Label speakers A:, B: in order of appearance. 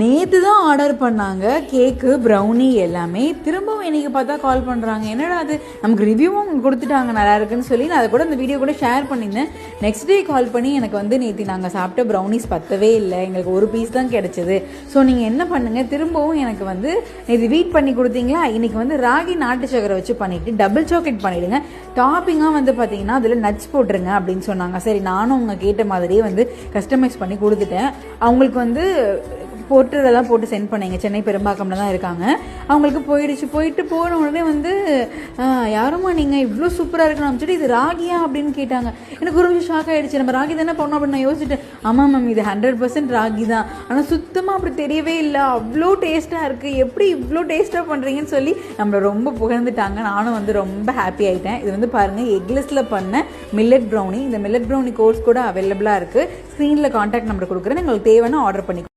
A: நேற்று தான் ஆர்டர் பண்ணாங்க கேக்கு ப்ரௌனி எல்லாமே. திரும்பவும் இன்றைக்கி பார்த்தா கால் பண்ணுறாங்க. என்னடா அது, நமக்கு ரிவ்யூவும் அவங்க கொடுத்துட்டாங்க நல்லா இருக்குன்னு சொல்லி. நான் அதை கூட அந்த வீடியோ கூட ஷேர் பண்ணியிருந்தேன். நெக்ஸ்ட் டே கால் பண்ணி எனக்கு வந்து நேற்று நாங்கள் சாப்பிட்ட ப்ரௌனிஸ் பத்தவே இல்லை, எங்களுக்கு ஒரு பீஸ் தான் கிடச்சிது. ஸோ நீங்கள் என்ன பண்ணுங்கள், திரும்பவும் எனக்கு வந்து நேற்று வீட் பண்ணி கொடுத்தீங்களா, இன்றைக்கி வந்து ராகி நாட்டு சக்கரை வச்சு பண்ணிவிட்டு டபுள் சாக்லேட் பண்ணிவிடுங்க. டாப்பிங்காக வந்து பார்த்தீங்கன்னா அதில் நட்ஸ் போட்டுருங்க அப்படின்னு சொன்னாங்க. சரி, நானும் அவங்க கேட்ட மாதிரியே வந்து கஸ்டமைஸ் பண்ணி கொடுத்துட்டேன். அவங்களுக்கு வந்து போட்டுறதெல்லாம் போட்டு சென்ட் பண்ணிங்க. சென்னை பெரும்பாக்கம்ல தான் இருக்காங்க. அவங்களுக்கு போயிட்டு போன உடனே வந்து யாருமா நீங்கள் இவ்வளோ சூப்பராக இருக்கணும் அமைச்சிட்டு இது ராகியா அப்படின்னு கேட்டாங்க. எனக்கு ஒரு விஷயம் ஷாக் ஆகிடுச்சு. நம்ம ராகி தானே பண்ணோம் அப்படின்னு நான் யோசிச்சுட்டேன். ஆமாம் மேம், இது 100% ராகி தான். ஆனால் சுத்தமாக அப்படி தெரியவே இல்லை, அவ்வளோ டேஸ்ட்டாக இருக்குது, எப்படி இவ்வளோ டேஸ்ட்டாக பண்ணுறீங்கன்னு சொல்லி நம்மளை ரொம்ப புகழ்ந்துட்டாங்க. நானும் வந்து ரொம்ப ஹாப்பி ஆகிட்டேன். இது வந்து பாருங்கள், எக்லெஸில் பண்ண மில்லட் ப்ரௌனி. இந்த மில்லட் ப்ரௌனி கோர்ஸ் கூட அவைலபிளாக இருக்குது. ஸ்க்ரீனில் கான்டாக்ட் நம்பர் கொடுக்குறேன். உங்களுக்கு தேவைன்னா ஆர்டர் பண்ணி